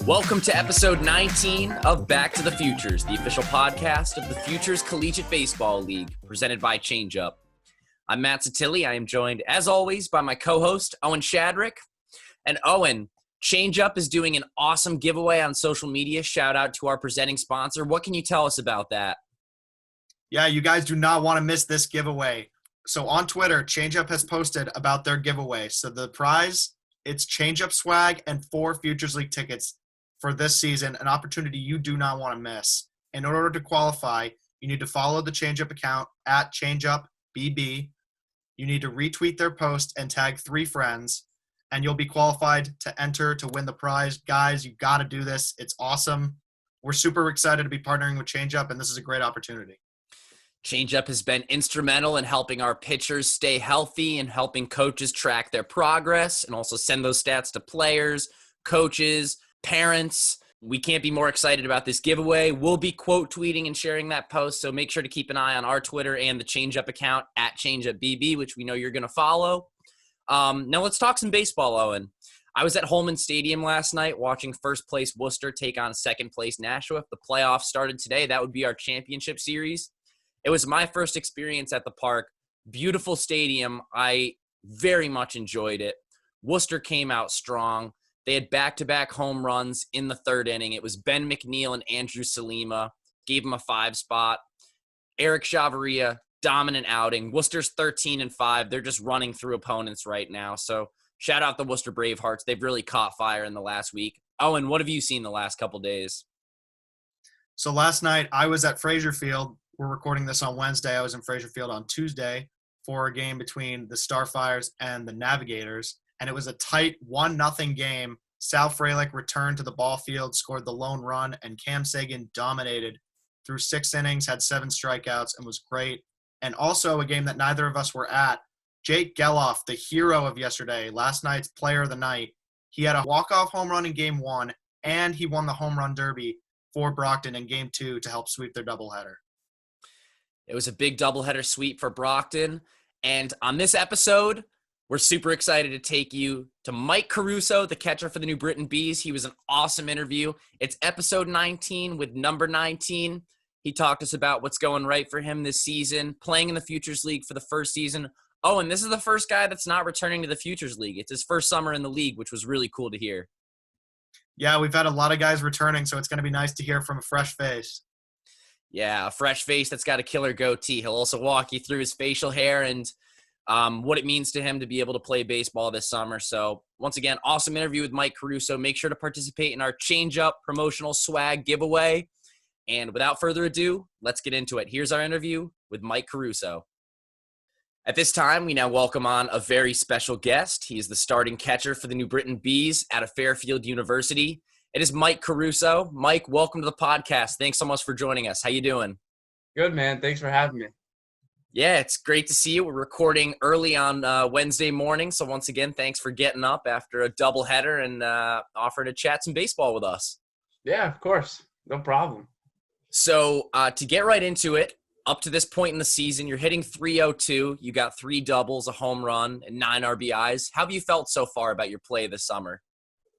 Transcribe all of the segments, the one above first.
Welcome to episode 19 of Back to the Futures, the official podcast of the Futures Collegiate Baseball League, presented by Changeup. I'm Matt Satilli. I am joined, as always, by my co-host, Owen Shadrick. And Owen, Changeup is doing an awesome giveaway on social media. Shout out to our presenting sponsor. What can you tell us about that? Yeah, you guys do not want to miss this giveaway. So on Twitter, Changeup has posted about their giveaway. So the prize, it's Changeup swag and 4 Futures League tickets for this season, an opportunity you do not want to miss. In order to qualify, you need to follow the Changeup account at ChangeupBB. You need to retweet their post and tag 3 friends, and you'll be qualified to enter to win the prize. Guys, you got to do this. It's awesome. We're super excited to be partnering with Changeup, and this is a great opportunity. Changeup has been instrumental in helping our pitchers stay healthy and helping coaches track their progress and also send those stats to players, coaches, parents. We can't be more excited about this giveaway. We'll be quote tweeting and sharing that post, so make sure to keep an eye on our Twitter and the Changeup account at ChangeupBB, which we know you're going to follow. Now let's talk some baseball, Owen. I was at Holman Stadium last night watching first place Worcester take on second place Nashua. The playoffs started today. That would be our championship series. It was my first experience at the park. Beautiful stadium. I very much enjoyed it. Worcester came out strong. They had back-to-back home runs in the third inning. It was Ben McNeil and Andrew Salima. Gave him a 5 spot. Eric Chavarria, dominant outing. Worcester's 13-5. They're just running through opponents right now. So shout out the Worcester Bravehearts. They've really caught fire in the last week. Owen, what have you seen the last couple days? So last night, I was at Frazier Field. We're recording this on Wednesday. I was in Frazier Field on Tuesday for a game between the Starfires and the Navigators. And it was a tight 1-0 game. Sal Frelick returned to the ball field, scored the lone run, and Cam Sagan dominated through 6 innings, had 7 strikeouts, and was great. And also a game that neither of us were at, Jake Geloff, the hero of yesterday, last night's player of the night. He had a walk-off home run in Game 1, and he won the home run derby for Brockton in Game 2 to help sweep their doubleheader. It was a big doubleheader sweep for Brockton. And on this episode, we're super excited to take you to Mike Caruso, the catcher for the New Britain Bees. He was an awesome interview. It's episode 19 with number 19. He talked to us about what's going right for him this season, playing in the Futures League for the first season. Oh, and this is the first guy that's not returning to the Futures League. It's his first summer in the league, which was really cool to hear. Yeah, we've had a lot of guys returning, so it's going to be nice to hear from a fresh face. Yeah, a fresh face that's got a killer goatee. He'll also walk you through his facial hair and what it means to him to be able to play baseball this summer. So once again, awesome interview with Mike Caruso. Make sure to participate in our Changeup promotional swag giveaway. And without further ado, let's get into it. Here's our interview with Mike Caruso. At this time, we now welcome on a very special guest. He is the starting catcher for the New Britain Bees out of Fairfield University. It is Mike Caruso. Mike, welcome to the podcast. Thanks so much for joining us. How you doing? Good, man. Thanks for having me. Yeah, it's great to see you. We're recording early on Wednesday morning. So once again, thanks for getting up after a doubleheader and offering to chat some baseball with us. Yeah, of course. No problem. So to get right into it, up to this point in the season, you're hitting .302. You got 3 doubles, a home run, and 9 RBIs. How have you felt so far about your play this summer?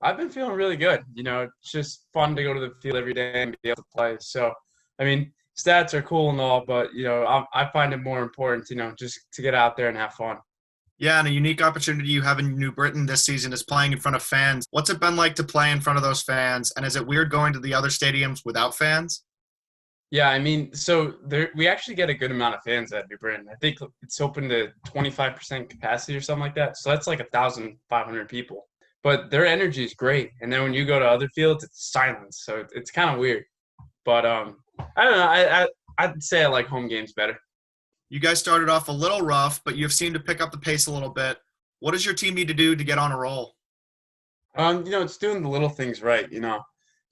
I've been feeling really good. You know, it's just fun to go to the field every day and be able to play. So, I mean, stats are cool and all, but, you know, I find it more important, you know, just to get out there and have fun. Yeah, and a unique opportunity you have in New Britain this season is playing in front of fans. What's it been like to play in front of those fans? And is it weird going to the other stadiums without fans? Yeah, I mean, so we actually get a good amount of fans at New Britain. I think it's open to 25% capacity or something like that. So that's like 1,500 people. But their energy is great. And then when you go to other fields, it's silence. So it's kind of weird. But I don't know. I'd say I like home games better. You guys started off a little rough, but you've seemed to pick up the pace a little bit. What does your team need to do to get on a roll? You know, it's doing the little things right, you know.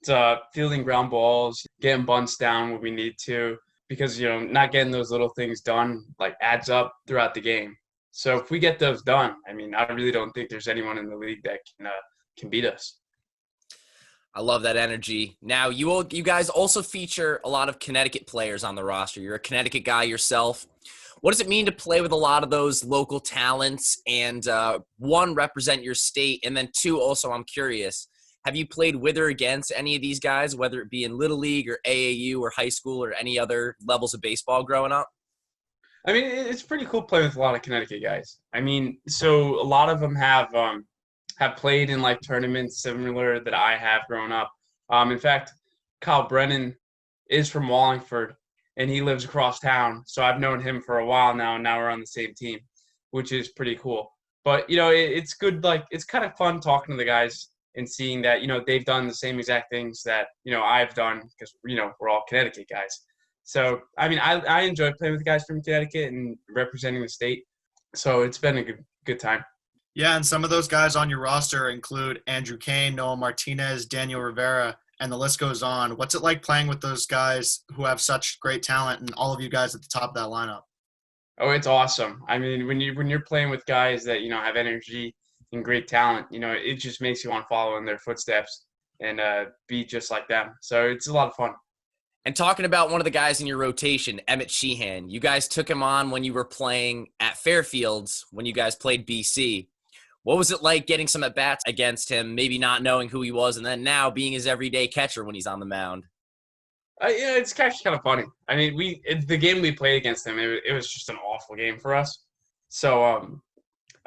It's fielding ground balls, getting bunts down when we need to, because, you know, not getting those little things done, like, adds up throughout the game. So if we get those done, I mean, I really don't think there's anyone in the league that can beat us. I love that energy. Now, you guys also feature a lot of Connecticut players on the roster. You're a Connecticut guy yourself. What does it mean to play with a lot of those local talents and, one, represent your state, and then two, also I'm curious, have you played with or against any of these guys, whether it be in Little League or AAU or high school or any other levels of baseball growing up? I mean, it's pretty cool playing with a lot of Connecticut guys. I mean, so a lot of them have played in like tournaments similar that I have grown up. In fact, Kyle Brennan is from Wallingford, and he lives across town. So I've known him for a while now, and now we're on the same team, which is pretty cool. But, it's good. Like, it's kind of fun talking to the guys and seeing that, they've done the same exact things that, I've done because, we're all Connecticut guys. So, I mean, I enjoy playing with guys from Connecticut and representing the state. So it's been a good time. Yeah, and some of those guys on your roster include Andrew Kane, Noah Martinez, Daniel Rivera, and the list goes on. What's it like playing with those guys who have such great talent and all of you guys at the top of that lineup? Oh, it's awesome. I mean, when you're playing with guys that, have energy and great talent, it just makes you want to follow in their footsteps and be just like them. So it's a lot of fun. And talking about one of the guys in your rotation, Emmett Sheehan, you guys took him on when you were playing at Fairfields when you guys played BC. What was it like getting some at-bats against him, maybe not knowing who he was, and then now being his everyday catcher when he's on the mound? It's actually kind of funny. I mean, the game we played against him, it was just an awful game for us. So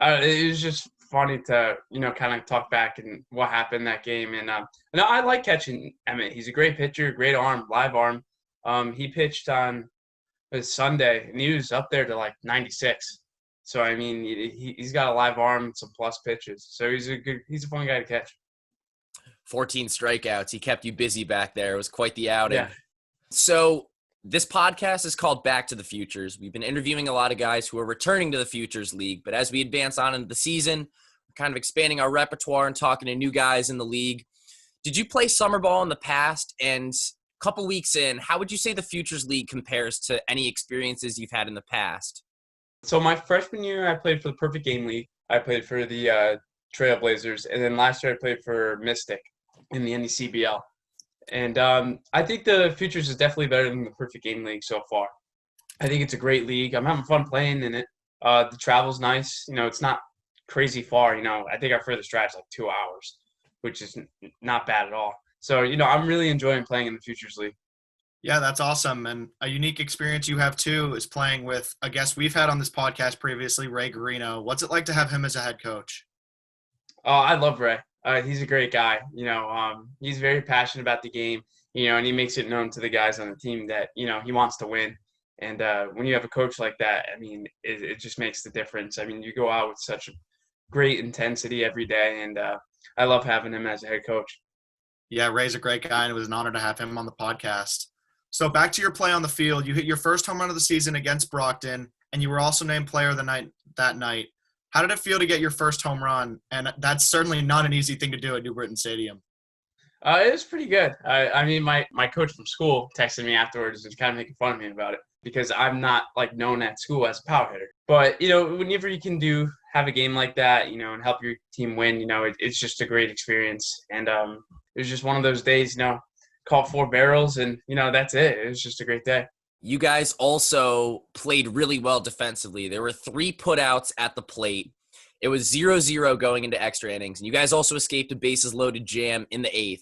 it was just funny to, kind of talk back and what happened that game. And I like catching Emmett. He's a great pitcher, great arm, live arm. He pitched on Sunday, and he was up there to like 96. So, I mean, he's got a live arm and some plus pitches. So he's a fun guy to catch. 14 strikeouts. He kept you busy back there. It was quite the outing. Yeah. So this podcast is called Back to the Futures. We've been interviewing a lot of guys who are returning to the Futures League. But as we advance on into the season, we're kind of expanding our repertoire and talking to new guys in the league. Did you play summer ball in the past? And a couple weeks in, how would you say the Futures League compares to any experiences you've had in the past? So my freshman year, I played for the Perfect Game League. I played for the Trailblazers. And then last year, I played for Mystic in the NECBL. And I think the Futures is definitely better than the Perfect Game League so far. I think it's a great league. I'm having fun playing in it. The travel's nice. It's not crazy far. I think our furthest drive is like 2 hours, which is not bad at all. So, I'm really enjoying playing in the Futures League. Yeah, that's awesome. And a unique experience you have, too, is playing with a guest we've had on this podcast previously, Ray Garino. What's it like to have him as a head coach? Oh, I love Ray. He's a great guy. He's very passionate about the game, and he makes it known to the guys on the team that, he wants to win. And when you have a coach like that, I mean, it just makes the difference. I mean, you go out with such great intensity every day, and I love having him as a head coach. Yeah, Ray's a great guy, and it was an honor to have him on the podcast. So back to your play on the field. You hit your first home run of the season against Brockton, and you were also named player of the night that night. How did it feel to get your first home run? And that's certainly not an easy thing to do at New Britain Stadium. It was pretty good. I mean, my coach from school texted me afterwards and kind of making fun of me about it because I'm not like known at school as a power hitter. But, whenever you can have a game like that, and help your team win, it's just a great experience. And it was just one of those days, caught 4 barrels and, that's it. It was just a great day. You guys also played really well defensively. There were 3 putouts at the plate. It was 0-0 going into extra innings. And you guys also escaped a bases-loaded jam in the 8th.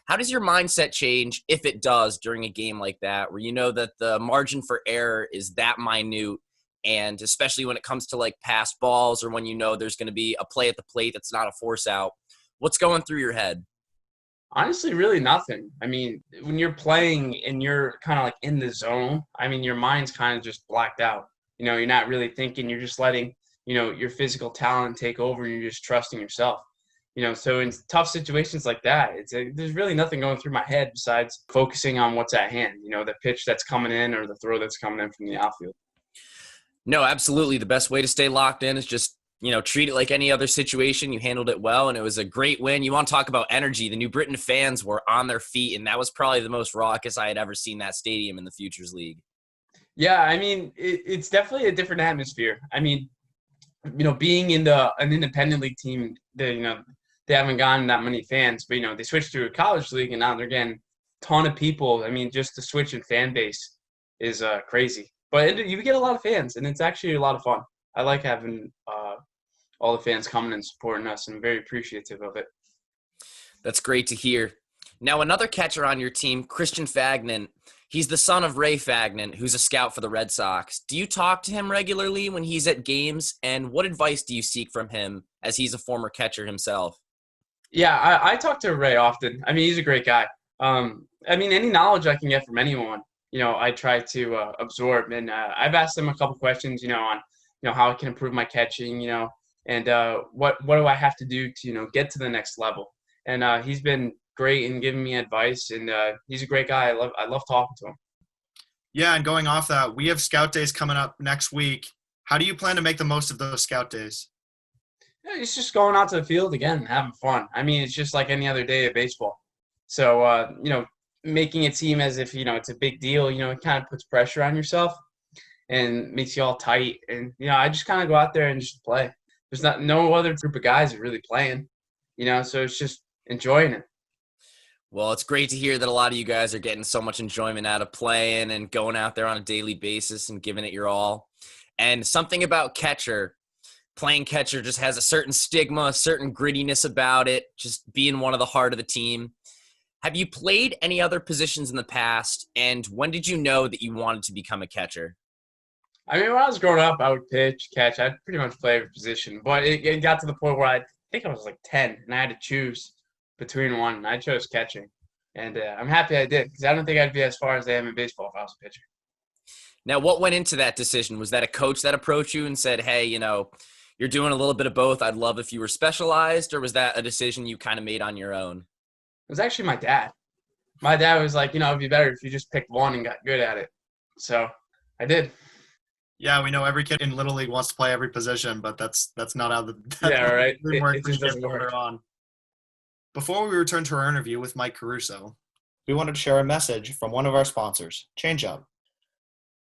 How does your mindset change, if it does, during a game like that, where you know that the margin for error is that minute, and especially when it comes to like pass balls or when you know there's going to be a play at the plate that's not a force out? What's going through your head? Honestly, really nothing. I mean, when you're playing and you're kind of like in the zone, I mean, your mind's kind of just blacked out. You're not really thinking. You're just letting, your physical talent take over and you're just trusting yourself. So in tough situations like that, there's really nothing going through my head besides focusing on what's at hand, the pitch that's coming in or the throw that's coming in from the outfield. No, absolutely. The best way to stay locked in is just treat it like any other situation. You handled it well, and it was a great win. You want to talk about energy. The New Britain fans were on their feet, and that was probably the most raucous I had ever seen that stadium in the Futures League. Yeah, I mean, it's definitely a different atmosphere. I mean, being in an independent league team, they haven't gotten that many fans, but, they switched to a college league, and now they're getting a ton of people. I mean, just the switch in fan base is crazy. But you get a lot of fans, and it's actually a lot of fun. I like having all the fans coming and supporting us, and I'm very appreciative of it. That's great to hear. Now, another catcher on your team, Christian Fagnan, he's the son of Ray Fagnan, who's a scout for the Red Sox. Do you talk to him regularly when he's at games, and what advice do you seek from him as he's a former catcher himself? Yeah, I talk to Ray often. I mean, he's a great guy. I mean, any knowledge I can get from anyone, I try to absorb. And I've asked him a couple questions, on, how I can improve my catching, and what do I have to do to, get to the next level. And he's been great in giving me advice, and he's a great guy. I love talking to him. Yeah, and going off that, we have Scout Days coming up next week. How do you plan to make the most of those Scout Days? Yeah, it's just going out to the field again and having fun. I mean, it's just like any other day of baseball. So, making it seem as if, it's a big deal, it kind of puts pressure on yourself and makes you all tight. And, I just kind of go out there and just play. There's no other group of guys are really playing, so it's just enjoying it. Well, it's great to hear that a lot of you guys are getting so much enjoyment out of playing and going out there on a daily basis and giving it your all. And something about playing catcher just has a certain stigma, a certain grittiness about it, just being one of the heart of the team. Have you played any other positions in the past, and when did you know that you wanted to become a catcher? I mean, when I was growing up, I would pitch, catch. I'd pretty much play every position. But it got to the point where I think I was like 10, and I had to choose between one, and I chose catching. And I'm happy I did, because I don't think I'd be as far as I am in baseball if I was a pitcher. Now, what went into that decision? Was that a coach that approached you and said, hey, you're doing a little bit of both. I'd love if you were specialized, or was that a decision you kind of made on your own? It was actually my dad. My dad was like, it'd be better if you just picked one and got good at it. So I did. Yeah, we know every kid in Little League wants to play every position, but that's not how the right. It just doesn't work. On. Before we return to our interview with Mike Caruso, we wanted to share a message from one of our sponsors, Changeup.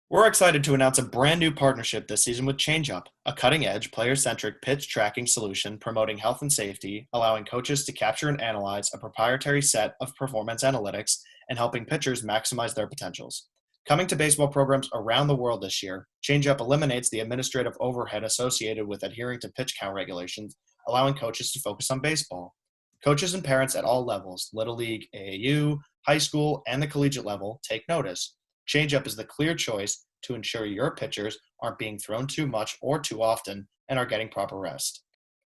We're excited to announce a brand new partnership this season with Changeup, a cutting-edge, player-centric pitch tracking solution promoting health and safety, allowing coaches to capture and analyze a proprietary set of performance analytics, and helping pitchers maximize their potentials. Coming to baseball programs around the world this year, Changeup eliminates the administrative overhead associated with adhering to pitch count regulations, allowing coaches to focus on baseball. Coaches and parents at all levels, Little League, AAU, high school, and the collegiate level, take notice. Changeup is the clear choice to ensure your pitchers aren't being thrown too much or too often and are getting proper rest.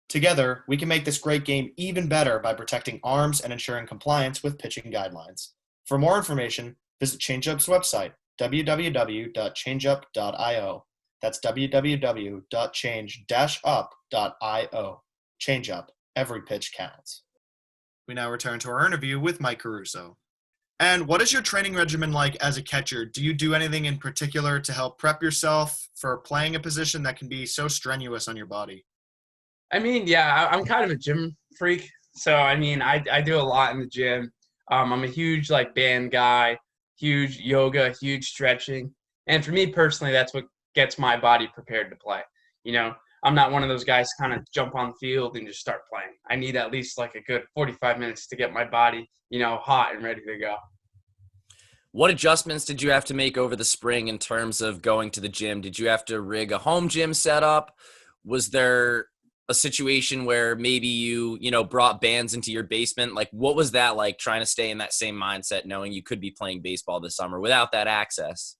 Together, we can make this great game even better by protecting arms and ensuring compliance with pitching guidelines. For more information, visit Changeup's website, www.changeup.io. That's www.change-up.io. Changeup. Every pitch counts. We now return to our interview with Mike Caruso. And what is your training regimen like as a catcher? Do you do anything in particular to help prep yourself for playing a position that can be so strenuous on your body? I mean, yeah, I'm kind of a gym freak. So, I mean, I do a lot in the gym. I'm a huge, band guy, huge yoga, huge stretching. And for me personally, that's what gets my body prepared to play. I'm not one of those guys to kind of jump on the field and just start playing. I need at least a good 45 minutes to get my body, hot and ready to go. What adjustments did you have to make over the spring in terms of going to the gym? Did you have to rig a home gym setup? Was there a situation where maybe you brought bands into your basement? What was that like, trying to stay in that same mindset, knowing you could be playing baseball this summer without that access?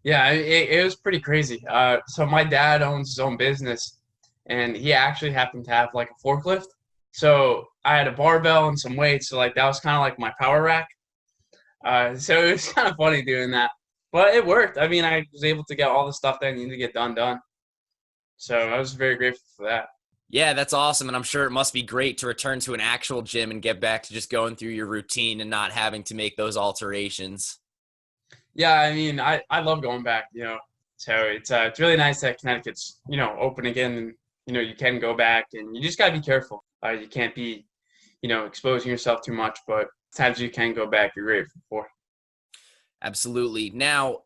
Yeah, it was pretty crazy. So my dad owns his own business, and he actually happened to have a forklift. So I had a barbell and some weights. So that was kind of my power rack. So it was kind of funny doing that, but it worked. I mean, I was able to get all the stuff that I needed to get done. So I was very grateful for that. Yeah, that's awesome. And I'm sure it must be great to return to an actual gym and get back to just going through your routine and not having to make those alterations. Yeah, I mean, I love going back, so it's really nice that Connecticut's, open again, and, you can go back, and you just got to be careful. You can't be, exposing yourself too much, but times you can go back, you're grateful for. Absolutely. Now,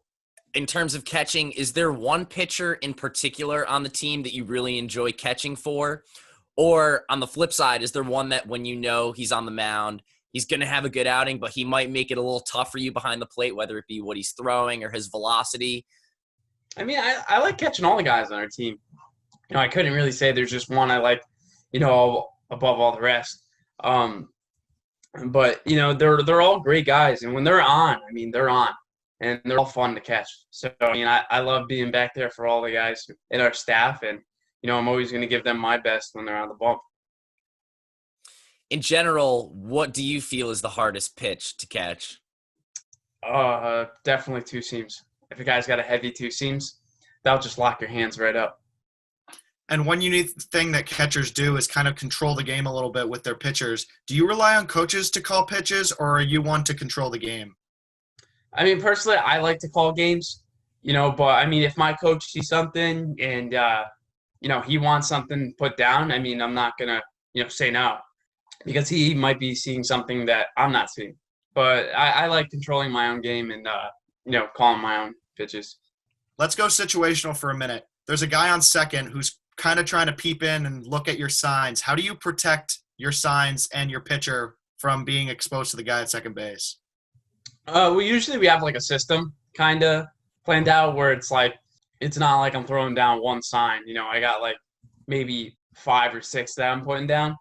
in terms of catching, is there one pitcher in particular on the team that you really enjoy catching for? Or on the flip side, is there one that when he's on the mound, he's going to have a good outing, but he might make it a little tough for you behind the plate, whether it be what he's throwing or his velocity? I mean, I like catching all the guys on our team. I couldn't really say there's just one I like, above all the rest. Um, but they're all great guys, and when they're on, I mean, they're on, and they're all fun to catch. So I mean, I love being back there for all the guys in our staff, and I'm always going to give them my best when they're on the ball. In general, what do you feel is the hardest pitch to catch? Definitely two seams. If a guy's got a heavy two seams, that'll just lock your hands right up. And one unique thing that catchers do is kind of control the game a little bit with their pitchers. Do you rely on coaches to call pitches, or are you one to control the game? I mean, personally, I like to call games, but I mean, if my coach sees something and, he wants something put down, I mean, I'm not going to, say no, because he might be seeing something that I'm not seeing. But I like controlling my own game and, calling my own pitches. Let's go situational for a minute. There's a guy on second who's kind of trying to peep in and look at your signs. How do you protect your signs and your pitcher from being exposed to the guy at second base? We have like a system kind of planned out where it's not like I'm throwing down one sign. I got like maybe 5 or 6 that I'm putting down.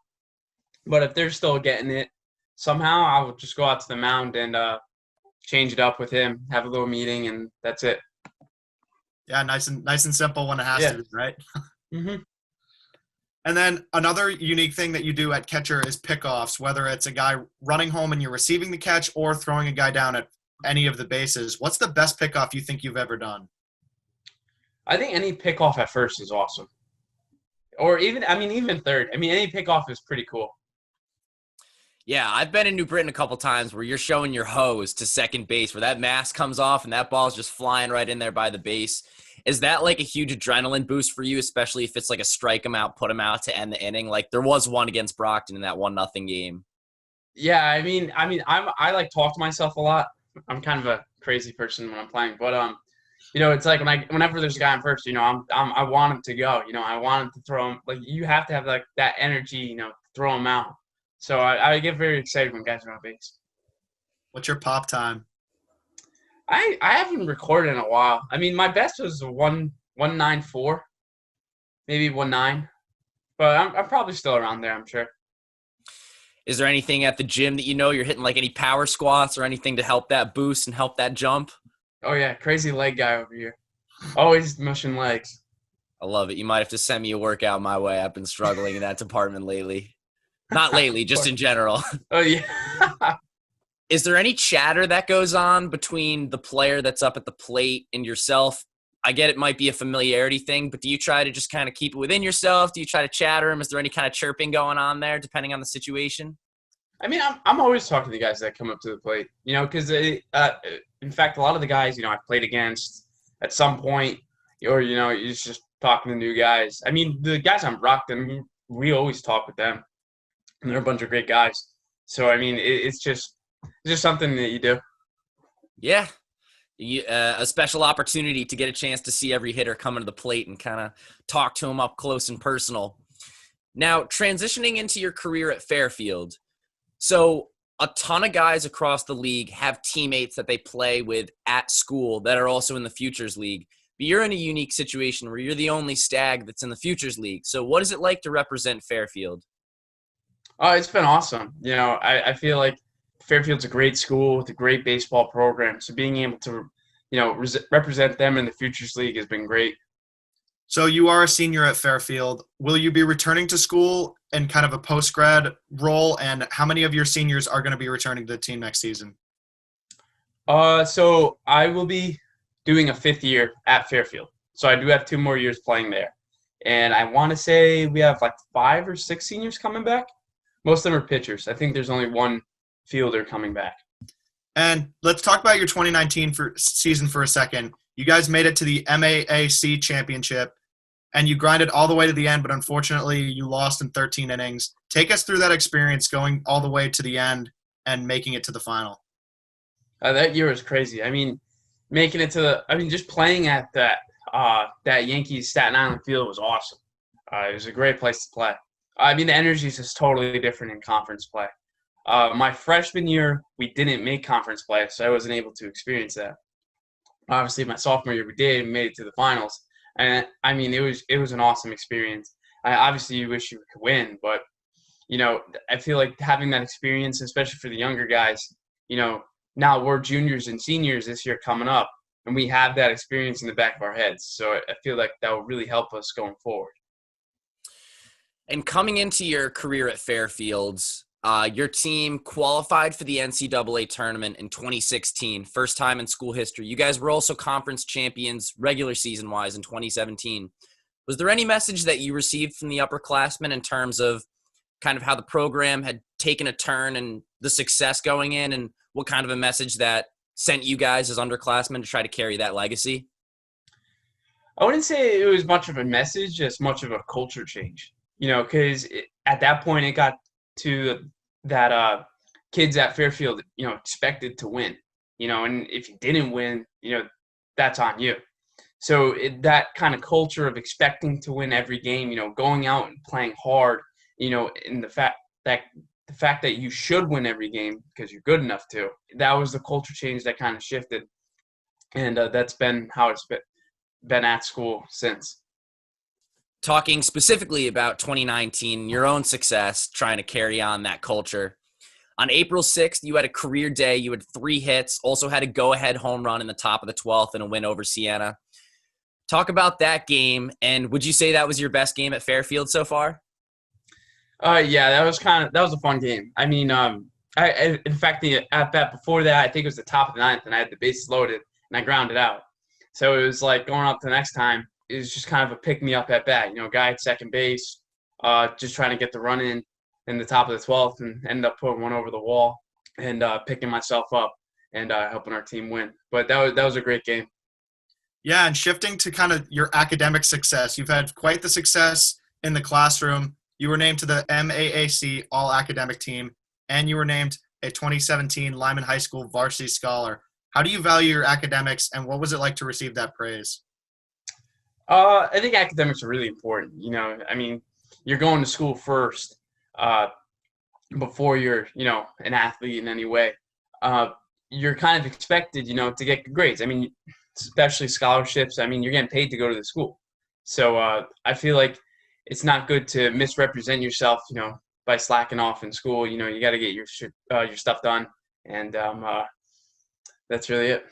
But if they're still getting it somehow, I'll just go out to the mound and change it up with him, have a little meeting, and that's it. Yeah, nice and simple when it has to be, right? Mm-hmm. And then another unique thing that you do at catcher is pickoffs, whether it's a guy running home and you're receiving the catch or throwing a guy down at any of the bases. What's the best pickoff you think you've ever done? I think any pickoff at first is awesome. Or even third. I mean, any pickoff is pretty cool. Yeah, I've been in New Britain a couple times where you're showing your hose to second base, where that mask comes off and that ball's just flying right in there by the base. Is that like a huge adrenaline boost for you, especially if it's like a strike him out, put him out to end the inning? Like there was one against Brockton in that 1-0 game. Yeah, I like talk to myself a lot. I'm kind of a crazy person when I'm playing, but it's like whenever there's a guy on first, I want him to go. I want him to throw him. Like you have to have like that energy, throw him out. So I get very excited when guys are on base. What's your pop time? I haven't recorded in a while. I mean, my best was 194, maybe 19, but I'm probably still around there, I'm sure. Is there anything at the gym that you're hitting, like any power squats or anything to help that boost and help that jump? Oh, yeah, crazy leg guy over here. Always mushing legs. I love it. You might have to send me a workout my way. I've been struggling in that department lately. Not lately, just in general. Oh, yeah. Is there any chatter that goes on between the player that's up at the plate and yourself? I get it might be a familiarity thing, but do you try to just kind of keep it within yourself? Do you try to chatter him? Is there any kind of chirping going on there depending on the situation? I mean, I'm always talking to the guys that come up to the plate, because in fact, a lot of the guys, I've played against at some point, or, you're just talking to new guys. I mean, the guys on Brockton, we always talk with them, and they're a bunch of great guys. So, I mean, it's just something that you do. Yeah. A special opportunity to get a chance to see every hitter coming to the plate and kind of talk to them up close and personal. Now, transitioning into your career at Fairfield. So a ton of guys across the league have teammates that they play with at school that are also in the Futures League. But you're in a unique situation where you're the only Stag that's in the Futures League. So what is it like to represent Fairfield? Oh, it's been awesome. I feel like Fairfield's a great school with a great baseball program. So being able to, represent them in the Futures League has been great. So you are a senior at Fairfield. Will you be returning to school in kind of a post-grad role? And how many of your seniors are going to be returning to the team next season? So I will be doing a 5th year at Fairfield. So I do have 2 more years playing there. And I want to say we have like 5 or 6 seniors coming back. Most of them are pitchers. I think there's only 1 fielder coming back. And let's talk about your 2019 season for a second. You guys made it to the MAAC championship, and you grinded all the way to the end, but unfortunately you lost in 13 innings. Take us through that experience going all the way to the end and making it to the final. That year was crazy. I mean, making it to just playing at that Yankees Staten Island field was awesome. It was a great place to play. I mean, the energy is just totally different in conference play. My freshman year, we didn't make conference play, so I wasn't able to experience that. Obviously, my sophomore year we did and made it to the finals. And I mean, it was an awesome experience. Obviously, you wish you could win, but I feel like having that experience, especially for the younger guys, now we're juniors and seniors this year coming up, and we have that experience in the back of our heads. So I feel like that will really help us going forward. And coming into your career at Fairfields, your team qualified for the NCAA tournament in 2016, first time in school history. You guys were also conference champions regular season-wise in 2017. Was there any message that you received from the upperclassmen in terms of kind of how the program had taken a turn and the success going in, and what kind of a message that sent you guys as underclassmen to try to carry that legacy? I wouldn't say it was much of a message, as much of a culture change, because at that point it got to that kids at Fairfield, expected to win, and if you didn't win, that's on you. So that kind of culture of expecting to win every game, going out and playing hard, in the fact that you should win every game because you're good enough to, that was the culture change that kind of shifted. And that's been how it's been at school since. Talking specifically about 2019, your own success, trying to carry on that culture. On April 6th, you had a career day. You had 3 hits, also had a go-ahead home run in the top of the 12th and a win over Siena. Talk about that game, and would you say that was your best game at Fairfield so far? Yeah, that was a fun game. I mean, in fact, the at bat before that, I think it was the top of the 9th, and I had the bases loaded, and I grounded out. So it was like going up to the next time, it was just kind of a pick-me-up at bat. Guy at second base, just trying to get the run in the top of the 12th, and ended up putting one over the wall and picking myself up and helping our team win. But that was a great game. Yeah, and shifting to kind of your academic success, you've had quite the success in the classroom. You were named to the MAAC All-Academic Team, and you were named a 2017 Lyman High School Varsity Scholar. How do you value your academics, and what was it like to receive that praise? I think academics are really important. I mean, you're going to school first before you're, an athlete in any way. You're kind of expected, to get good grades. I mean, especially scholarships. I mean, you're getting paid to go to the school. So I feel like it's not good to misrepresent yourself, by slacking off in school. You got to get your stuff done. And that's really it.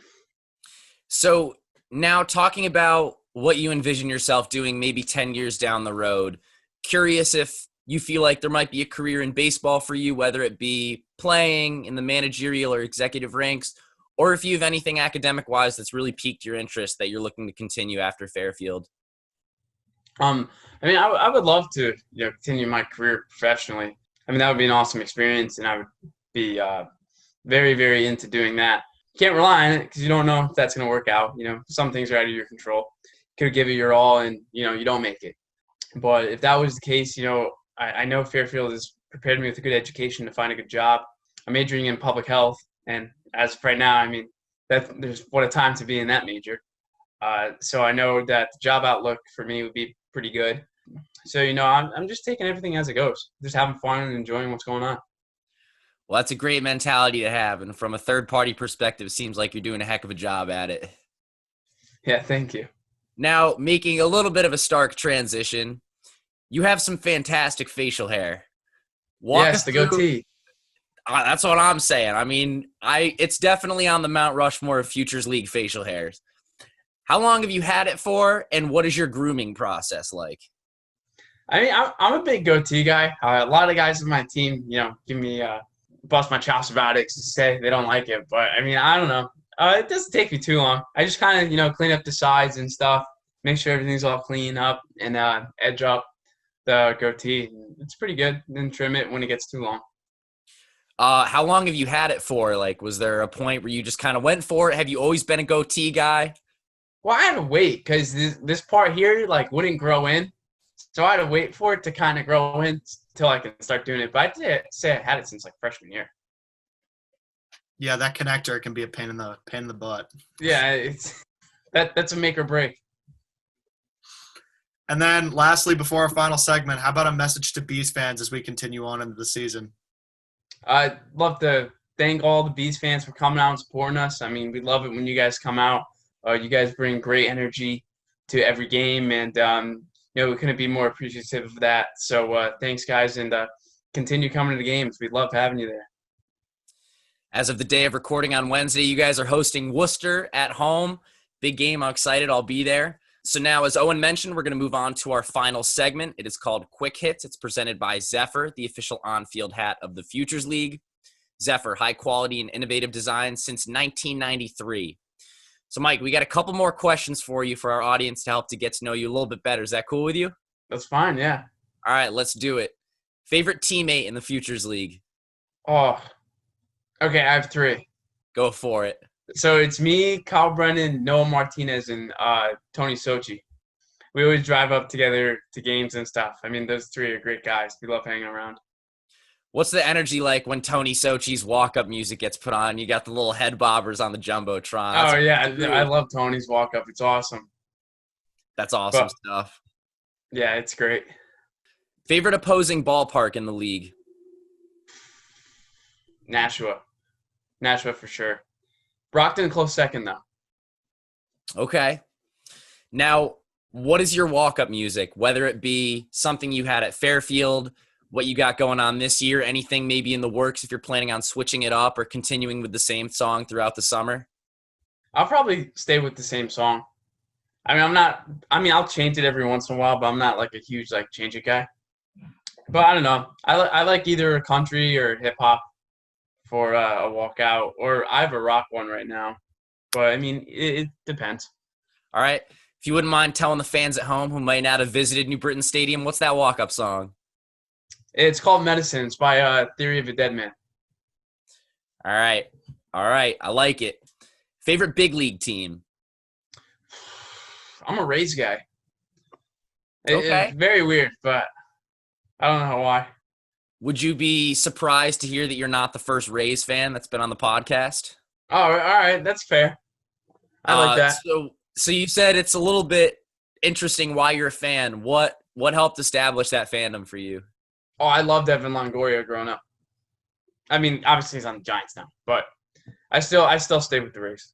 So now talking about what you envision yourself doing maybe 10 years down the road, curious if you feel like there might be a career in baseball for you, whether it be playing in the managerial or executive ranks, or if you have anything academic-wise that's really piqued your interest that you're looking to continue after Fairfield. I mean, I would love to, continue my career professionally. I mean, that would be an awesome experience, and I would be very, very into doing that. You can't rely on it because you don't know if that's going to work out. Some things are out of your control. Could give it your all, and you don't make it. But if that was the case, I know Fairfield has prepared me with a good education to find a good job. I'm majoring in public health, and as of right now, I mean, there's what a time to be in that major. So I know that the job outlook for me would be pretty good. So, I'm just taking everything as it goes, just having fun and enjoying what's going on. Well, that's a great mentality to have. And from a third-party perspective, it seems like you're doing a heck of a job at it. Yeah, thank you. Now, making a little bit of a stark transition, you have some fantastic facial hair. Yes, the goatee. That's what I'm saying. I mean, it's definitely on the Mount Rushmore of Futures League facial hairs. How long have you had it for, and what is your grooming process like? I mean, I'm a big goatee guy. A lot of guys on my team, give me bust my chops about it because they say they don't like it. But, I mean, I don't know. It doesn't take me too long. I just kind of, clean up the sides and stuff, make sure everything's all clean up, and edge up the goatee. It's pretty good. Then trim it when it gets too long. How long have you had it for? Like, was there a point where you just kind of went for it? Have you always been a goatee guy? Well, I had to wait because this part here, wouldn't grow in. So I had to wait for it to kind of grow in until I can start doing it. But I'd say I had it since, freshman year. Yeah, that connector can be a pain in the butt. Yeah, that's a make or break. And then lastly, before our final segment, how about a message to Bees fans as we continue on into the season? I'd love to thank all the Bees fans for coming out and supporting us. I mean, we love it when you guys come out. You guys bring great energy to every game, and we couldn't be more appreciative of that. So thanks, guys, and continue coming to the games. We love having you there. As of the day of recording on Wednesday, you guys are hosting Worcester at home. Big game. I'm excited. I'll be there. So now, as Owen mentioned, we're going to move on to our final segment. It is called Quick Hits. It's presented by Zephyr, the official on-field hat of the Futures League. Zephyr, high quality and innovative design since 1993. So, Mike, we got a couple more questions for you for our audience to help to get to know you a little bit better. Is that cool with you? That's fine, yeah. All right, let's do it. Favorite teammate in the Futures League? Oh, okay, I have 3. Go for it. So it's me, Kyle Brennan, Noah Martinez, and Tony Sochi. We always drive up together to games and stuff. I mean, those 3 are great guys. We love hanging around. What's the energy like when Tony Sochi's walk-up music gets put on? You got the little head bobbers on the Jumbotron. Oh, yeah. I love Tony's walk-up. It's awesome. That's awesome stuff. Yeah, it's great. Favorite opposing ballpark in the league? Nashua for sure. Brockton close second, though. Okay. Now, what is your walk-up music? Whether it be something you had at Fairfield, what you got going on this year, anything maybe in the works if you're planning on switching it up or continuing with the same song throughout the summer? I'll probably stay with the same song. I'll change it every once in a while, but I'm not like a huge change it guy. But I don't know. I like either country or hip-hop for a walkout, or I have a rock one right now. But, it depends. All right. If you wouldn't mind telling the fans at home who might not have visited New Britain Stadium, what's that walk-up song? It's called Medicine. It's by Theory of a Dead Man. All right. I like it. Favorite big league team? I'm a Rays guy. Okay. It's very weird, but I don't know why. Would you be surprised to hear that you're not the first Rays fan that's been on the podcast? Oh, all right. That's fair. I like that. So you said it's a little bit interesting why you're a fan. What helped establish that fandom for you? Oh, I loved Evan Longoria growing up. Obviously he's on the Giants now, but I still stay with the Rays.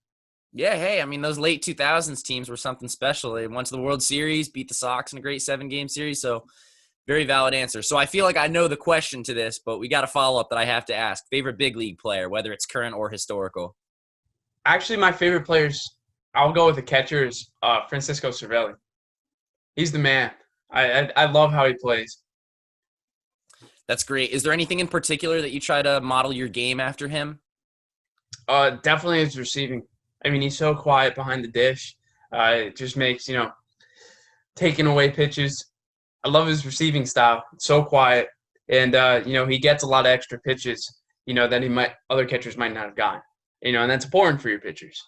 Yeah, hey, those late 2000s teams were something special. They went to the World Series, beat the Sox in a great 7-game series, so very valid answer. So I feel like I know the question to this, but we got a follow-up that I have to ask. Favorite big league player, whether it's current or historical? Actually, my favorite players, I'll go with the catcher, is Francisco Cervelli. He's the man. I love how he plays. That's great. Is there anything in particular that you try to model your game after him? Definitely his receiving. He's so quiet behind the dish. It just makes, taking away pitches. I love his receiving style. It's so quiet. And, he gets a lot of extra pitches, that other catchers might not have gotten. And that's important for your pitchers.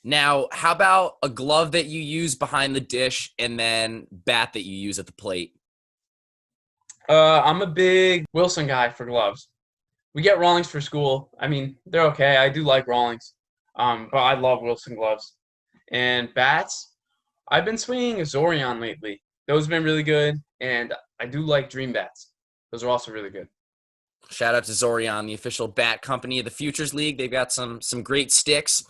Now, how about a glove that you use behind the dish and then bat that you use at the plate? I'm a big Wilson guy for gloves. We get Rawlings for school. They're okay. I do like Rawlings. But I love Wilson gloves. And bats, I've been swinging a Zorion lately. Those have been really good. And I do like Dream bats. Those are also really good. Shout out to Zorion, the official bat company of the Futures League. They've got some great sticks.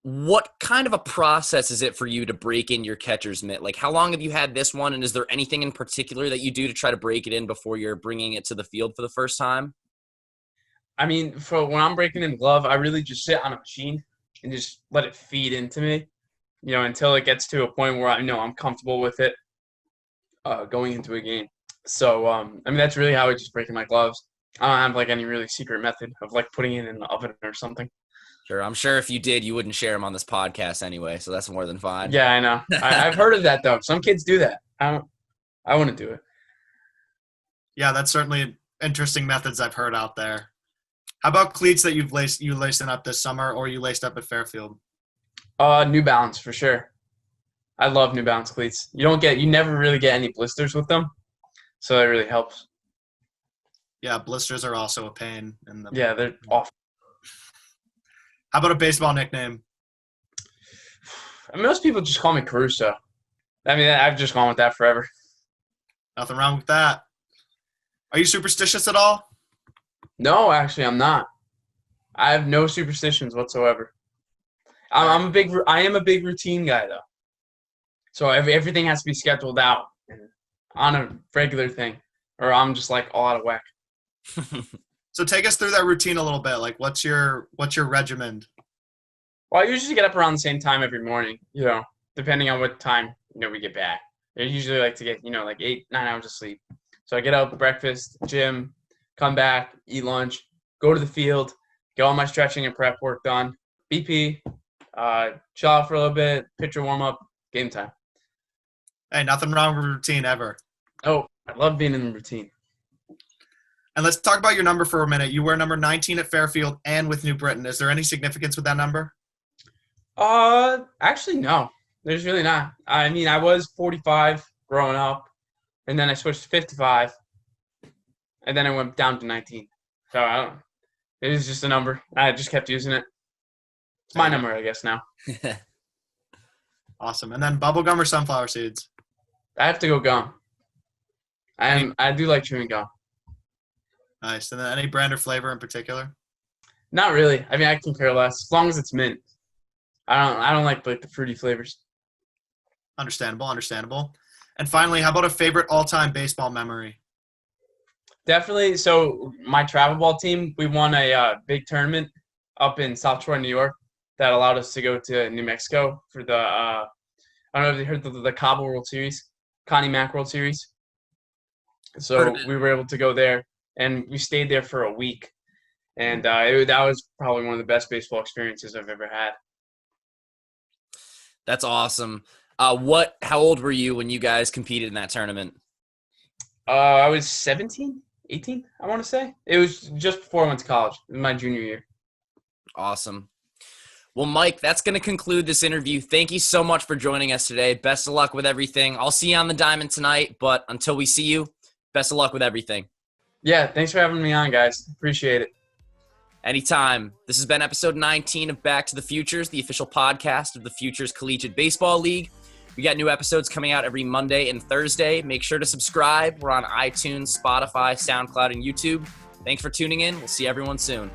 What kind of a process is it for you to break in your catcher's mitt? How long have you had this one, and is there anything in particular that you do to try to break it in before you're bringing it to the field for the first time? For when I'm breaking in the glove, I really just sit on a machine and just let it feed into me, until it gets to a point where I know I'm comfortable with it going into a game. So, that's really how I just break in my gloves. I don't have any really secret method of putting it in the oven or something. Sure. I'm sure if you did, you wouldn't share them on this podcast anyway, so that's more than fine. Yeah, I know. I've heard of that, though. Some kids do that. I wouldn't do it. Yeah, that's certainly interesting methods I've heard out there. How about cleats that you laced up this summer, or you laced up at Fairfield? New Balance for sure. I love New Balance cleats. You never really get any blisters with them, so that really helps. Yeah, blisters are also a pain. Yeah, they're awful. How about a baseball nickname? Most people just call me Caruso. I've just gone with that forever. Nothing wrong with that. Are you superstitious at all? No, actually, I'm not. I have no superstitions whatsoever. I am a big routine guy though. So everything has to be scheduled out on a regular thing, or I'm just like all out of whack. So take us through that routine a little bit. Like, what's your regimen? Well, I usually get up around the same time every morning, depending on what time, we get back. I usually like to get, like 8-9 hours of sleep. So I get up, breakfast, gym, come back, eat lunch, go to the field, get all my stretching and prep work done, BP, chill out for a little bit, pitcher warm up, game time. Hey, nothing wrong with routine ever. Oh, I love being in the routine. And let's talk about your number for a minute. You wear number 19 at Fairfield and with New Britain. Is there any significance with that number? Actually, no. There's really not. I mean, I was 45 growing up, and then I switched to 55, and then I went down to 19. So I don't know. It is just a number. I just kept using it. It's my number, I guess, now. Awesome. And then bubblegum or sunflower seeds? I have to go gum. I do like chewing gum. Nice. And then any brand or flavor in particular? Not really. I mean, I can care less as long as it's mint. I don't like the fruity flavors. Understandable. And finally, how about a favorite all-time baseball memory? Definitely. So my travel ball team, we won a big tournament up in South Shore, New York, that allowed us to go to New Mexico for the I don't know if you heard the Cabo World Series, Connie Mack World Series. So we were able to go there, and we stayed there for a week, and that was probably one of the best baseball experiences I've ever had. That's awesome. How old were you when you guys competed in that tournament? I was 17, 18, I want to say. It was just before I went to college, in my junior year. Awesome. Well, Mike, that's going to conclude this interview. Thank you so much for joining us today. Best of luck with everything. I'll see you on the diamond tonight, but until we see you, best of luck with everything. Yeah, thanks for having me on, guys. Appreciate it. Anytime. This has been episode 19 of Back to the Futures, the official podcast of the Futures Collegiate Baseball League. We got new episodes coming out every Monday and Thursday. Make sure to subscribe. We're on iTunes, Spotify, SoundCloud, and YouTube. Thanks for tuning in. We'll see everyone soon.